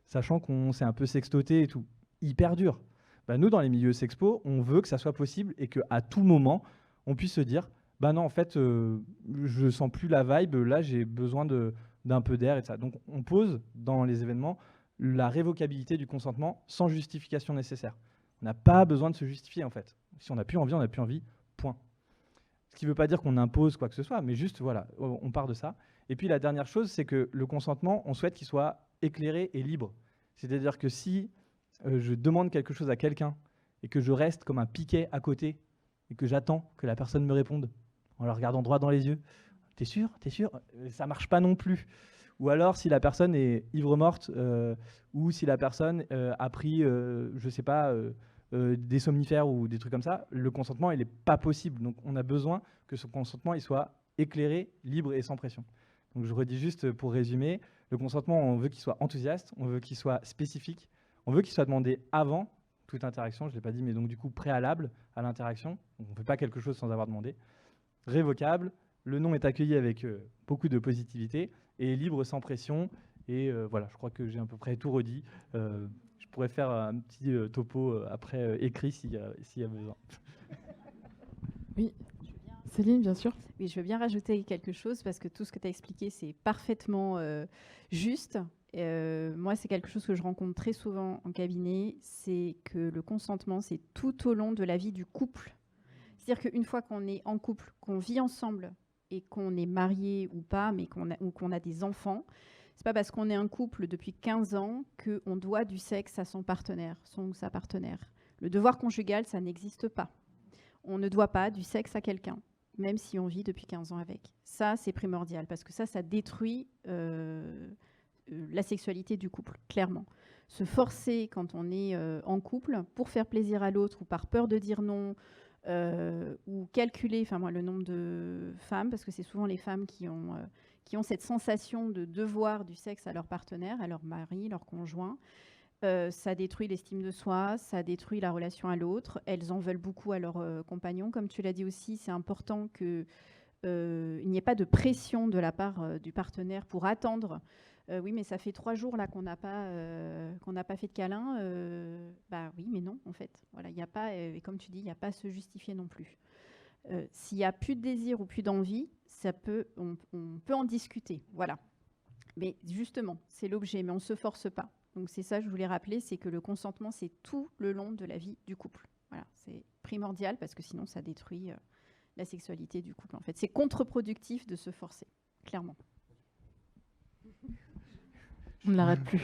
sachant qu'on s'est un peu sextoté et tout, hyper dur. Bah, nous dans les milieux sexpo, on veut que ça soit possible et qu'à tout moment on puisse se dire bah non en fait je sens plus la vibe, là j'ai besoin d'un peu d'air et ça. Donc on pose dans les événements la révocabilité du consentement sans justification nécessaire. On n'a pas besoin de se justifier en fait. Si on n'a plus envie, on n'a plus envie, point. Ce qui ne veut pas dire qu'on impose quoi que ce soit, mais juste, voilà, on part de ça. Et puis la dernière chose, c'est que le consentement, on souhaite qu'il soit éclairé et libre. C'est-à-dire que si je demande quelque chose à quelqu'un et que je reste comme un piquet à côté et que j'attends que la personne me réponde en la regardant droit dans les yeux, t'es sûr? Ça ne marche pas non plus. Ou alors si la personne est ivre-morte ou si la personne a pris, je ne sais pas, des somnifères ou des trucs comme ça, le consentement, il n'est pas possible. Donc, on a besoin que ce consentement, il soit éclairé, libre et sans pression. Donc, je redis juste pour résumer, le consentement, on veut qu'il soit enthousiaste, on veut qu'il soit spécifique, on veut qu'il soit demandé avant toute interaction, je ne l'ai pas dit, mais donc du coup préalable à l'interaction. On ne fait pas quelque chose sans avoir demandé. Révocable, le non est accueilli avec beaucoup de positivité et libre sans pression. Et voilà, je crois que j'ai à peu près tout redit. Je pourrais faire un petit topo après écrit s'il y a besoin. Oui, Céline, bien sûr. Oui, je veux bien rajouter quelque chose parce que tout ce que tu as expliqué, c'est parfaitement juste. Moi, c'est quelque chose que je rencontre très souvent en cabinet, c'est que le consentement, c'est tout au long de la vie du couple. C'est-à-dire qu'une fois qu'on est en couple, qu'on vit ensemble et qu'on est marié ou pas, mais qu'on a des enfants, c'est pas parce qu'on est un couple depuis 15 ans qu'on doit du sexe à son partenaire, son ou sa partenaire. Le devoir conjugal, ça n'existe pas. On ne doit pas du sexe à quelqu'un, même si on vit depuis 15 ans avec. Ça, c'est primordial, parce que ça détruit la sexualité du couple, clairement. Se forcer quand on est en couple pour faire plaisir à l'autre ou par peur de dire non, ou calculer, enfin moi, le nombre de femmes, parce que c'est souvent les femmes qui ont cette sensation de devoir du sexe à leur partenaire, à leur mari, leur conjoint. Ça détruit l'estime de soi, ça détruit la relation à l'autre. Elles en veulent beaucoup à leur compagnon. Comme tu l'as dit aussi, c'est important qu'il n'y ait pas de pression de la part du partenaire pour attendre. Oui, mais ça fait 3 jours là qu'on n'a pas fait de câlin. Bah oui, mais non, en fait. Voilà, il n'y a pas, et comme tu dis, il n'y a pas à se justifier non plus. S'il n'y a plus de désir ou plus d'envie, on peut en discuter. Voilà. Mais justement, c'est l'objet, mais on ne se force pas. Donc c'est ça que je voulais rappeler, c'est que le consentement, c'est tout le long de la vie du couple. Voilà, c'est primordial parce que sinon, ça détruit la sexualité du couple. En fait, c'est contre-productif de se forcer, clairement. On ne l'arrête plus.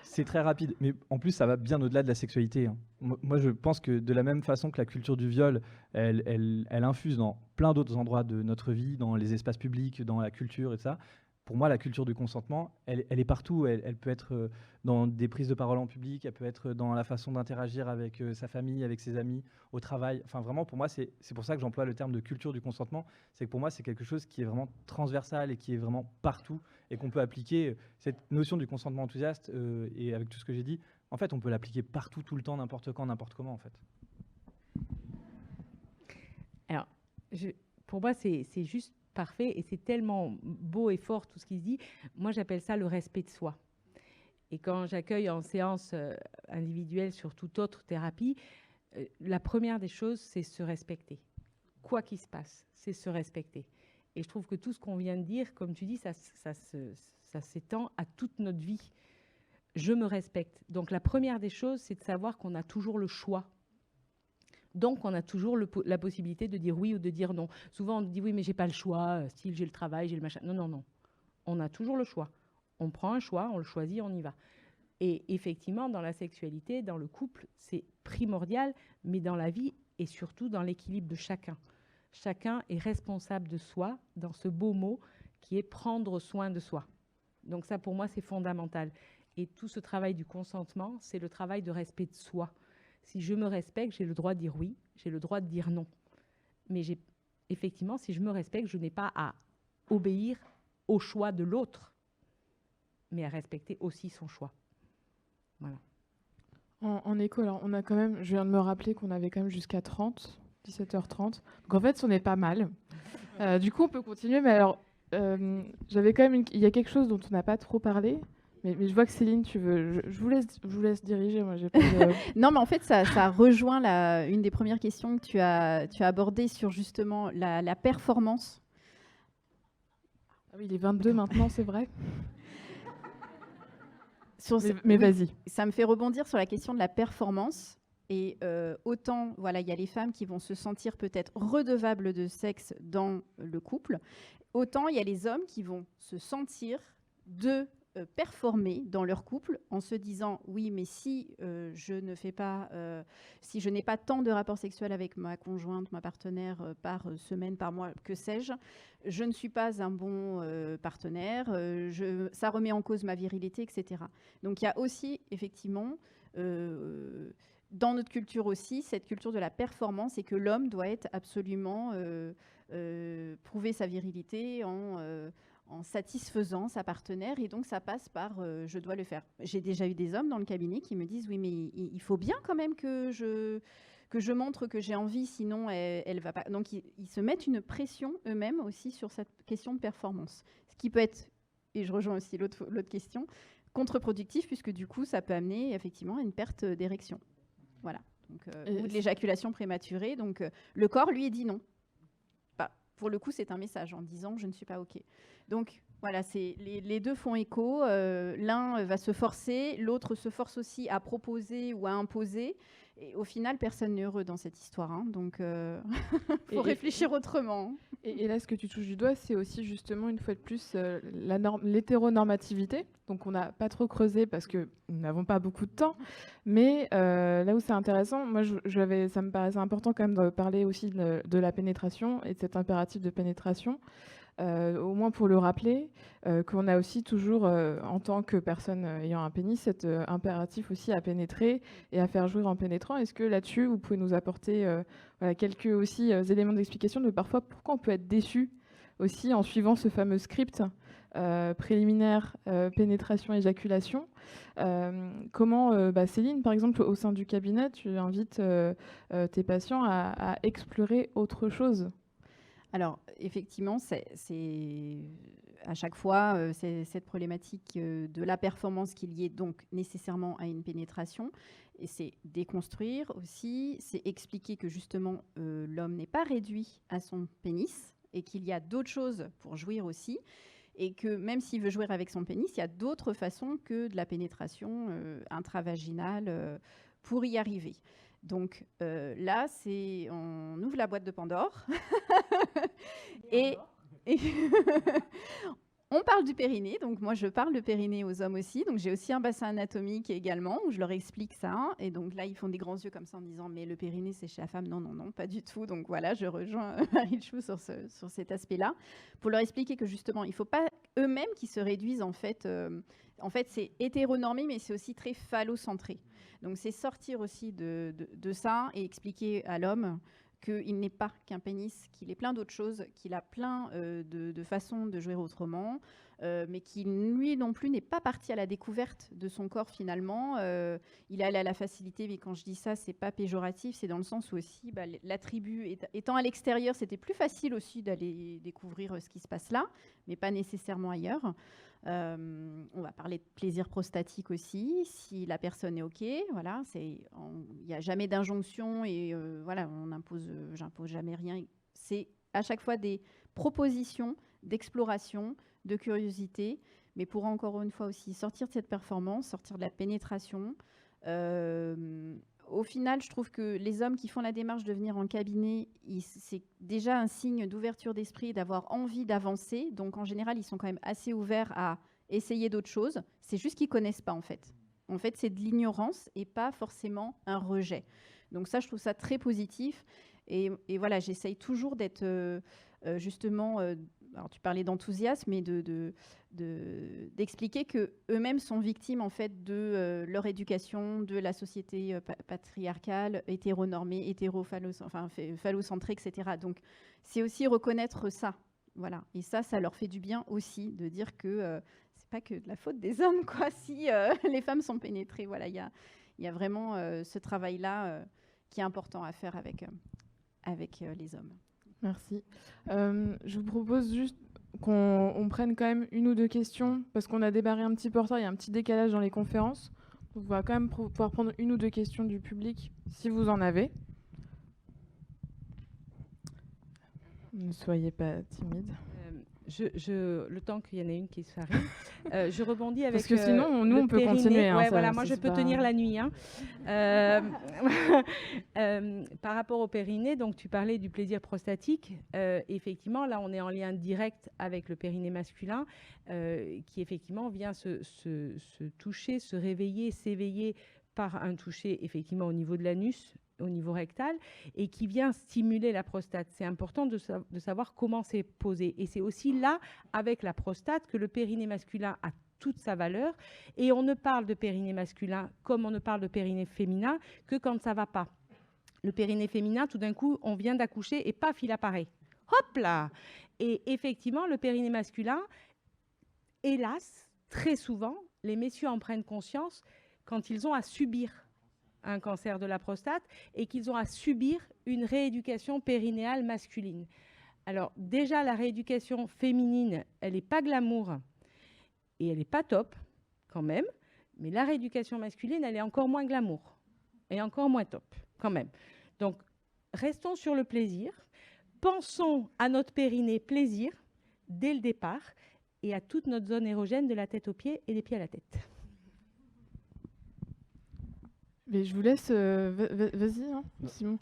C'est très rapide, mais en plus, ça va bien au-delà de la sexualité, hein. Moi, je pense que de la même façon que la culture du viol, elle infuse dans plein d'autres endroits de notre vie, dans les espaces publics, dans la culture et ça. Pour moi, la culture du consentement, elle est partout. Elle peut être dans des prises de parole en public, elle peut être dans la façon d'interagir avec sa famille, avec ses amis, au travail. Enfin, vraiment, pour moi, c'est pour ça que j'emploie le terme de culture du consentement. C'est que pour moi, c'est quelque chose qui est vraiment transversal et qui est vraiment partout et qu'on peut appliquer. Cette notion du consentement enthousiaste, et avec tout ce que j'ai dit, en fait, on peut l'appliquer partout, tout le temps, n'importe quand, n'importe comment, en fait. Alors, pour moi, c'est juste parfait et c'est tellement beau et fort tout ce qui se dit. Moi, j'appelle ça le respect de soi. Et quand j'accueille en séance individuelle sur toute autre thérapie, la première des choses, c'est se respecter. Quoi qu'il se passe, c'est se respecter. Et je trouve que tout ce qu'on vient de dire, comme tu dis, ça s'étend à toute notre vie. Je me respecte. Donc la première des choses, c'est de savoir qu'on a toujours le choix. Donc on a toujours la possibilité de dire oui ou de dire non. Souvent on dit oui mais j'ai pas le choix, style j'ai le travail, j'ai le machin. Non, non, non. On a toujours le choix. On prend un choix, on le choisit, on y va. Et effectivement, dans la sexualité, dans le couple, c'est primordial, mais dans la vie et surtout dans l'équilibre de chacun. Chacun est responsable de soi dans ce beau mot qui est prendre soin de soi. Donc ça, pour moi, c'est fondamental. Et tout ce travail du consentement, c'est le travail de respect de soi. Si je me respecte, j'ai le droit de dire oui, j'ai le droit de dire non. Mais effectivement, si je me respecte, je n'ai pas à obéir au choix de l'autre, mais à respecter aussi son choix. Voilà. En écho, alors, on a quand même, je viens de me rappeler qu'on avait quand même jusqu'à 17h30. Donc en fait, on est pas mal. Du coup, on peut continuer, mais alors, j'avais quand même il y a quelque chose dont on n'a pas trop parlé. Mais je vois que Céline, tu veux. Je vous laisse diriger. Moi, j'ai pas de... Non, mais en fait, ça rejoint une des premières questions que tu as abordées sur justement la performance. Ah oui, il est 22 maintenant, c'est vrai. Mais vas-y. Ça me fait rebondir sur la question de la performance. Et autant, voilà, il y a les femmes qui vont se sentir peut-être redevables de sexe dans le couple, autant il y a les hommes qui vont se sentir performer dans leur couple en se disant oui mais si je n'ai pas tant de rapports sexuels avec ma conjointe, ma partenaire par semaine, par mois, que sais-je, je ne suis pas un bon partenaire, ça remet en cause ma virilité, etc. Donc il y a aussi effectivement dans notre culture aussi cette culture de la performance et que l'homme doit être absolument prouver sa virilité en satisfaisant sa partenaire, et donc ça passe par je dois le faire. J'ai déjà eu des hommes dans le cabinet qui me disent oui mais il faut bien quand même que je montre que j'ai envie, sinon elle va pas. Donc ils se mettent une pression eux-mêmes aussi sur cette question de performance, ce qui peut être, et je rejoins aussi l'autre question, contre-productif puisque du coup ça peut amener effectivement à une perte d'érection, voilà, donc, ou de l'éjaculation prématurée. Donc le corps lui dit non. Pour le coup, c'est un message en disant « je ne suis pas OK ». Donc, voilà, les deux font écho. L'un va se forcer, l'autre se force aussi à proposer ou à imposer. Et au final, personne n'est heureux dans cette histoire, hein. Donc, il faut réfléchir autrement. Et là, ce que tu touches du doigt, c'est aussi justement, une fois de plus, l'hétéronormativité. Donc, on n'a pas trop creusé parce que nous n'avons pas beaucoup de temps. Mais là où c'est intéressant, moi, ça me paraissait important quand même de parler aussi de la pénétration et de cet impératif de pénétration. Au moins pour le rappeler, qu'on a aussi toujours, en tant que personne ayant un pénis, cet impératif aussi à pénétrer et à faire jouir en pénétrant. Est-ce que là-dessus, vous pouvez nous apporter quelques aussi éléments d'explication de parfois pourquoi on peut être déçu aussi en suivant ce fameux script préliminaire, pénétration, éjaculation. Comment, Céline, par exemple, au sein du cabinet, tu invites tes patients à explorer autre chose? Alors, effectivement, c'est à chaque fois c'est cette problématique de la performance qui est liée donc nécessairement à une pénétration. Et c'est déconstruire aussi, c'est expliquer que justement l'homme n'est pas réduit à son pénis et qu'il y a d'autres choses pour jouir aussi. Et que même s'il veut jouir avec son pénis, il y a d'autres façons que de la pénétration intravaginale pour y arriver. Donc là, on ouvre la boîte de Pandore et on parle du périnée, donc moi je parle de périnée aux hommes aussi, donc j'ai aussi un bassin anatomique également où je leur explique ça, et donc là ils font des grands yeux comme ça en disant mais le périnée c'est chez la femme, non, non, non, pas du tout, donc voilà, je rejoins Marie Chou sur cet aspect-là, pour leur expliquer que justement il ne faut pas eux-mêmes qui se réduisent en fait c'est hétéronormé, mais c'est aussi très phallocentré, donc c'est sortir aussi de ça et expliquer à l'homme qu'il n'est pas qu'un pénis, qu'il est plein d'autres choses, qu'il a plein de façons de jouer autrement, mais qu'il, lui non plus, n'est pas parti à la découverte de son corps finalement. Il est allé à la facilité, mais quand je dis ça, c'est pas péjoratif, c'est dans le sens où aussi, l'attribut étant à l'extérieur, c'était plus facile aussi d'aller découvrir ce qui se passe là, mais pas nécessairement ailleurs. On va parler de plaisir prostatique aussi, si la personne est OK. Voilà, il n'y a jamais d'injonction et voilà, j'impose jamais rien. C'est à chaque fois des propositions d'exploration, de curiosité, mais pour encore une fois aussi sortir de cette performance, sortir de la pénétration. Au final, je trouve que les hommes qui font la démarche de venir en cabinet, c'est déjà un signe d'ouverture d'esprit, d'avoir envie d'avancer. Donc, en général, ils sont quand même assez ouverts à essayer d'autres choses. C'est juste qu'ils ne connaissent pas, en fait. En fait, c'est de l'ignorance et pas forcément un rejet. Donc ça, je trouve ça très positif. Et voilà, j'essaye toujours d'être justement... alors, tu parlais d'enthousiasme, mais d'expliquer qu'eux-mêmes sont victimes en fait de leur éducation, de la société patriarcale, hétéronormée, phallocentrée, etc. Donc, c'est aussi reconnaître ça. Voilà. Et ça leur fait du bien aussi de dire que c'est pas que de la faute des hommes, quoi, si les femmes sont pénétrées. Voilà, il y a vraiment ce travail-là qui est important à faire avec les hommes. Merci. Je vous propose juste qu'on prenne quand même une ou deux questions, parce qu'on a débarré un petit peu en retard, il y a un petit décalage dans les conférences. Donc on va quand même pouvoir prendre une ou deux questions du public, si vous en avez. Ne soyez pas timide. Le temps qu'il y en ait une qui s'arrive, je rebondis avec. Parce que sinon, nous, on peut continuer. Ouais, voilà, moi, je peux tenir la nuit. Hein. Par rapport au périnée, donc tu parlais du plaisir prostatique. Effectivement, là, on est en lien direct avec le périnée masculin, qui effectivement vient se toucher, se réveiller, s'éveiller par un toucher effectivement au niveau de l'anus, au niveau rectal, et qui vient stimuler la prostate. C'est important de savoir comment c'est posé. Et c'est aussi là, avec la prostate, que le périnée masculin a toute sa valeur. Et on ne parle de périnée masculin comme on ne parle de périnée féminin que quand ça ne va pas. Le périnée féminin, tout d'un coup, on vient d'accoucher et paf, il apparaît. Hop là! Et effectivement, le périnée masculin, hélas, très souvent, les messieurs en prennent conscience quand ils ont à subir un cancer de la prostate et qu'ils ont à subir une rééducation périnéale masculine. Alors déjà, la rééducation féminine, elle n'est pas glamour et elle n'est pas top quand même, mais la rééducation masculine, elle est encore moins glamour et encore moins top quand même. Donc, restons sur le plaisir, pensons à notre périnée plaisir dès le départ et à toute notre zone érogène de la tête aux pieds et des pieds à la tête. Mais je vous laisse, vas-y, hein, Simon.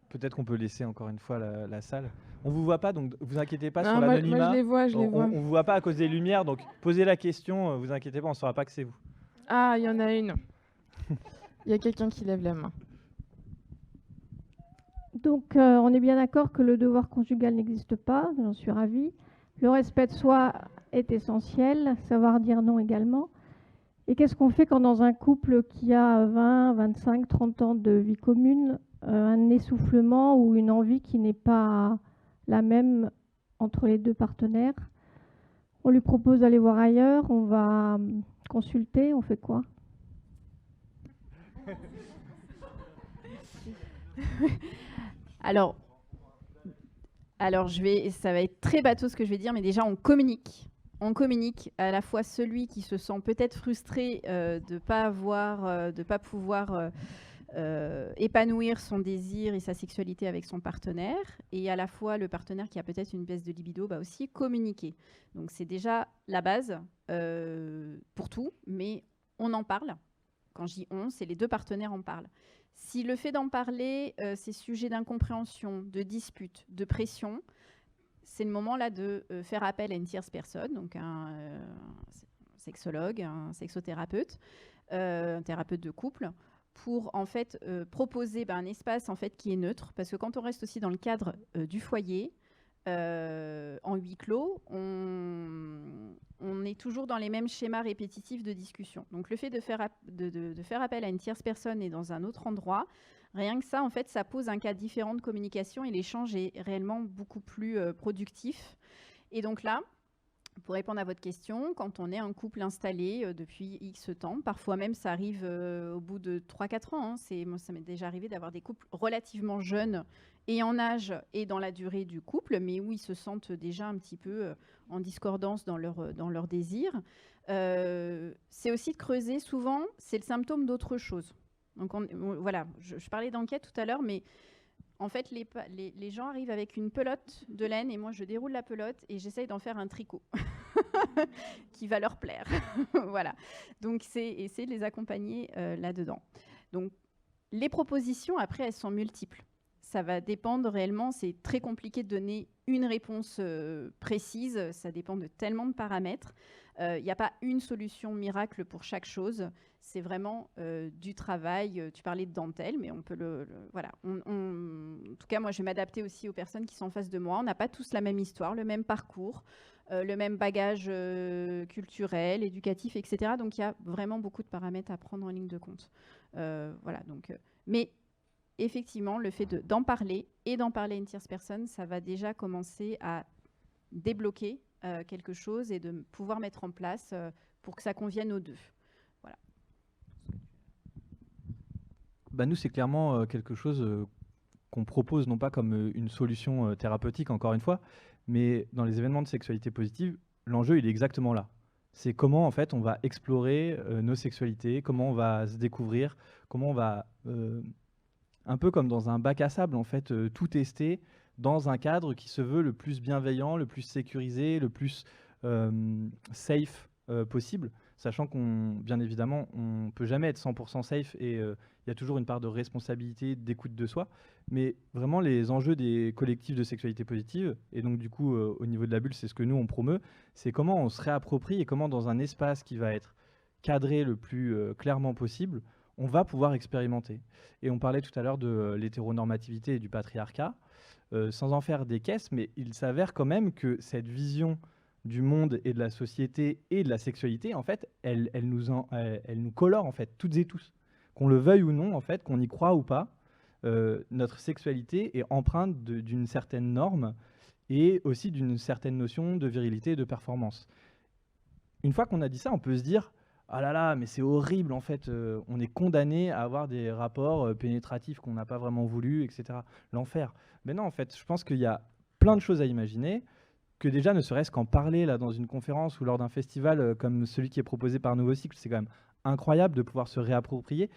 Peut-être qu'on peut laisser encore une fois la salle. On vous voit pas, donc vous inquiétez pas. Non, sur l'anonymat. moi, je les vois, On vous voit pas à cause des lumières, donc posez la question, vous inquiétez pas, on saura pas que c'est vous. Ah, il y en a une. Il y a quelqu'un qui lève la main. Donc, on est bien d'accord que le devoir conjugal n'existe pas, j'en suis ravie. Le respect de soi est essentiel, savoir dire non également. Et qu'est-ce qu'on fait quand dans un couple qui a 20, 25, 30 ans de vie commune, un essoufflement ou une envie qui n'est pas la même entre les deux partenaires? On lui propose d'aller voir ailleurs, on va consulter, on fait quoi? Alors, ça va être très bateau ce que je vais dire, mais déjà on communique. On communique à la fois celui qui se sent peut-être frustré de pas pouvoir épanouir son désir et sa sexualité avec son partenaire, et à la fois le partenaire qui a peut-être une baisse de libido, aussi communiquer. Donc c'est déjà la base pour tout, mais on en parle. Quand je dis on, c'est les deux partenaires en parlent. Si le fait d'en parler, c'est sujet d'incompréhension, de dispute, de pression, c'est le moment là de faire appel à une tierce personne, donc un sexologue, un sexothérapeute, un thérapeute de couple, pour en fait proposer un espace en fait qui est neutre, parce que quand on reste aussi dans le cadre du foyer, en huis clos, on est toujours dans les mêmes schémas répétitifs de discussion. Donc le fait de faire appel à une tierce personne et dans un autre endroit, rien que ça, en fait, ça pose un cas différent de communication et l'échange est réellement beaucoup plus productif. Et donc là, pour répondre à votre question, quand on est un couple installé depuis X temps, parfois même ça arrive au bout de 3-4 ans, moi ça m'est déjà arrivé d'avoir des couples relativement jeunes et en âge et dans la durée du couple, mais où ils se sentent déjà un petit peu en discordance dans leur désir. C'est aussi de creuser souvent, c'est le symptôme d'autre chose. Donc voilà, je parlais d'enquête tout à l'heure, mais en fait, les gens arrivent avec une pelote de laine et moi, je déroule la pelote et j'essaye d'en faire un tricot qui va leur plaire. Voilà. Donc, c'est essayer de les accompagner là-dedans. Donc, les propositions, après, elles sont multiples. Ça va dépendre réellement. C'est très compliqué de donner une réponse précise. Ça dépend de tellement de paramètres. Il n'y a pas une solution miracle pour chaque chose. C'est vraiment du travail. Tu parlais de dentelle, mais on peut voilà. En tout cas, moi, je vais m'adapter aussi aux personnes qui sont en face de moi. On n'a pas tous la même histoire, le même parcours, le même bagage culturel, éducatif, etc. Donc, il y a vraiment beaucoup de paramètres à prendre en ligne de compte. Voilà. Donc, mais effectivement, le fait d'en parler et d'en parler à une tierce personne, ça va déjà commencer à débloquer quelque chose et de pouvoir mettre en place pour que ça convienne aux deux. Voilà. Nous, c'est clairement quelque chose qu'on propose, non pas comme une solution thérapeutique, encore une fois, mais dans les événements de sexualité positive, l'enjeu, il est exactement là. C'est comment, en fait, on va explorer nos sexualités, comment on va se découvrir, comment on va, un peu comme dans un bac à sable, en fait, tout tester dans un cadre qui se veut le plus bienveillant, le plus sécurisé, le plus safe possible, sachant bien évidemment, on ne peut jamais être 100% safe et il y a toujours une part de responsabilité, d'écoute de soi. Mais vraiment, les enjeux des collectifs de sexualité positive, et donc du coup, au niveau de la bulle, c'est ce que nous, on promeut, c'est comment on se réapproprie et comment dans un espace qui va être cadré le plus clairement possible, on va pouvoir expérimenter. Et on parlait tout à l'heure de l'hétéronormativité et du patriarcat, sans en faire des caisses, mais il s'avère quand même que cette vision du monde et de la société et de la sexualité, en fait, elle nous colore, en fait, toutes et tous. Qu'on le veuille ou non, en fait, qu'on y croit ou pas, notre sexualité est empreinte d'une certaine norme et aussi d'une certaine notion de virilité et de performance. Une fois qu'on a dit ça, on peut se dire « Ah là là, mais c'est horrible, en fait, on est condamné à avoir des rapports pénétratifs qu'on n'a pas vraiment voulu, etc. L'enfer. » Mais non, en fait, je pense qu'il y a plein de choses à imaginer, que déjà, ne serait-ce qu'en parler là, dans une conférence ou lors d'un festival comme celui qui est proposé par Nouveau Cycle, c'est quand même incroyable de pouvoir se réapproprier.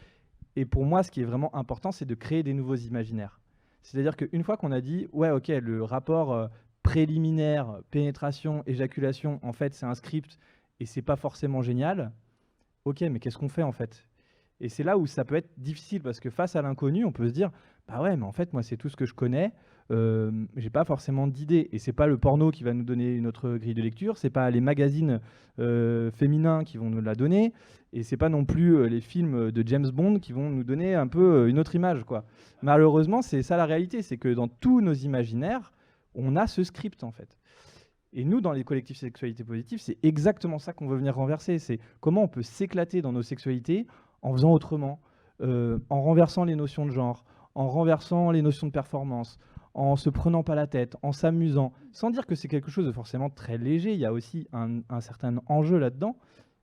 Et pour moi, ce qui est vraiment important, c'est de créer des nouveaux imaginaires. C'est-à-dire qu'une fois qu'on a dit « Ouais, ok, le rapport préliminaire, pénétration, éjaculation, en fait, c'est un script et c'est pas forcément génial. Ok, mais qu'est-ce qu'on fait en fait ?» Et c'est là où ça peut être difficile, parce que face à l'inconnu, on peut se dire « Bah ouais, mais en fait, moi, c'est tout ce que je connais. J'ai pas forcément d'idées. » Et c'est pas le porno qui va nous donner une autre grille de lecture, c'est pas les magazines féminins qui vont nous la donner, et c'est pas non plus les films de James Bond qui vont nous donner un peu une autre image, quoi. Malheureusement, c'est ça la réalité, c'est que dans tous nos imaginaires, on a ce script en fait. Et nous, dans les collectifs sexualité positive, c'est exactement ça qu'on veut venir renverser. C'est comment on peut s'éclater dans nos sexualités en faisant autrement, en renversant les notions de genre, en renversant les notions de performance, en se prenant pas la tête, en s'amusant, sans dire que c'est quelque chose de forcément très léger. Il y a aussi un certain enjeu là-dedans,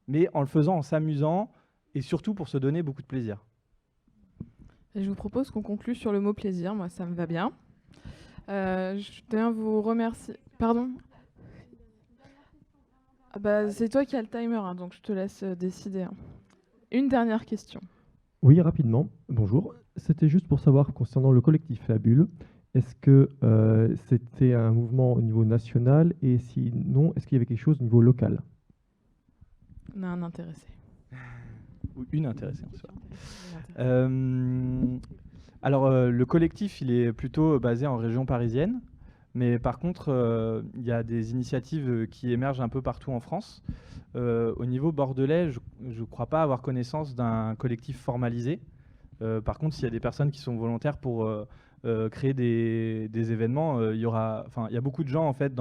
mais en le faisant en s'amusant et surtout pour se donner beaucoup de plaisir. Et je vous propose qu'on conclue sur le mot plaisir. Moi, ça me va bien. Je tiens à vous remercier. Pardon ? C'est toi qui as le timer, hein, donc je te laisse décider. Hein. Une dernière question. Oui, rapidement. Bonjour. C'était juste pour savoir, concernant le collectif La Bulle, est-ce que c'était un mouvement au niveau national, et sinon, est-ce qu'il y avait quelque chose au niveau local? On a un intéressé. Ou une intéressée en soi. Alors, le collectif, il est plutôt basé en région parisienne, Mais par contre, il y a des initiatives qui émergent un peu partout en France. Au niveau bordelais, je ne crois pas avoir connaissance d'un collectif formalisé. Par contre, s'il y a des personnes qui sont volontaires pour créer des événements, il y a beaucoup de gens en fait,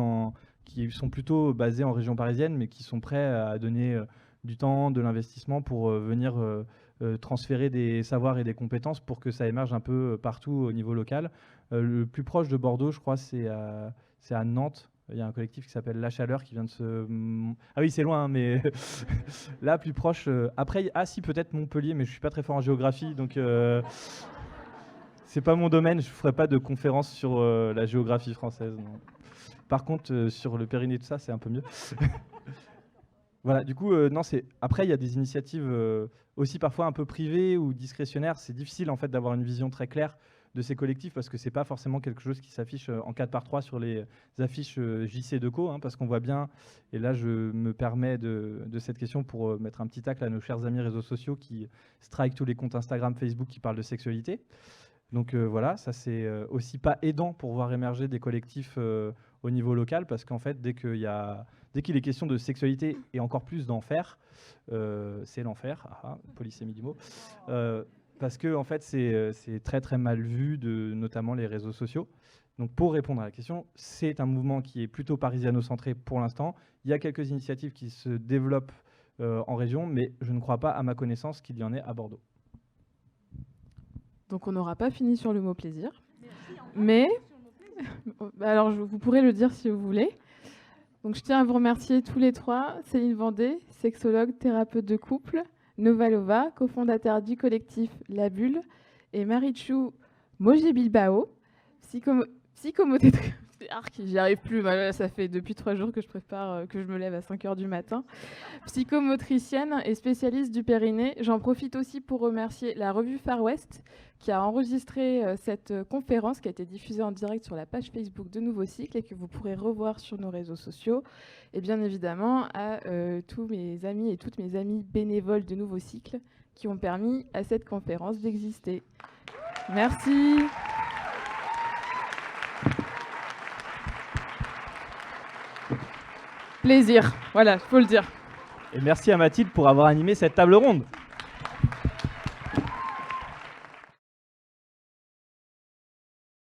qui sont plutôt basés en région parisienne, mais qui sont prêts à donner du temps, de l'investissement pour venir transférer des savoirs et des compétences pour que ça émerge un peu partout au niveau local. Le plus proche de Bordeaux, je crois, c'est à Nantes. Il y a un collectif qui s'appelle La Chaleur qui vient de se... Ah oui, c'est loin, hein, mais là, plus proche... Après, si, peut-être Montpellier, mais je ne suis pas très fort en géographie, donc c'est pas mon domaine. Je ne ferai pas de conférence sur la géographie française. Non. Par contre, sur le Périnée, tout ça, c'est un peu mieux. Voilà, du coup, non, après, il y a des initiatives aussi parfois un peu privées ou discrétionnaires. C'est difficile, en fait, d'avoir une vision très claire de ces collectifs parce que c'est pas forcément quelque chose qui s'affiche en 4x3 sur les affiches JC2Co, hein, parce qu'on voit bien, et là je me permets de cette question pour mettre un petit tacle à nos chers amis réseaux sociaux qui strikent tous les comptes Instagram, Facebook qui parlent de sexualité. Donc voilà, ça c'est aussi pas aidant pour voir émerger des collectifs au niveau local, parce qu'en fait dès qu'il est question de sexualité et encore plus d'enfer, c'est l'enfer, polysémie du mot, parce que en fait, c'est très très mal vu de notamment les réseaux sociaux. Donc pour répondre à la question, c'est un mouvement qui est plutôt parisiano-centré pour l'instant. Il y a quelques initiatives qui se développent en région, mais je ne crois pas à ma connaissance qu'il y en ait à Bordeaux. Donc on n'aura pas fini sur le mot plaisir. Mais, alors vous pourrez le dire si vous voulez. Donc je tiens à vous remercier tous les trois. Céline Vendée, sexologue, thérapeute de couple, Novalova, cofondateur du collectif La Bulle, et Marichou Mogé-Bilbao, psychomotrice. J'y arrive plus, ça fait depuis 3 jours que je prépare, que je me lève à 5h du matin. Psychomotricienne et spécialiste du périnée. J'en profite aussi pour remercier la revue Far West qui a enregistré cette conférence qui a été diffusée en direct sur la page Facebook de Nouveau Cycle et que vous pourrez revoir sur nos réseaux sociaux. Et bien évidemment à tous mes amis et toutes mes amies bénévoles de Nouveau Cycle qui ont permis à cette conférence d'exister. Merci. Plaisir, voilà, il faut le dire. Et merci à Mathilde pour avoir animé cette table ronde.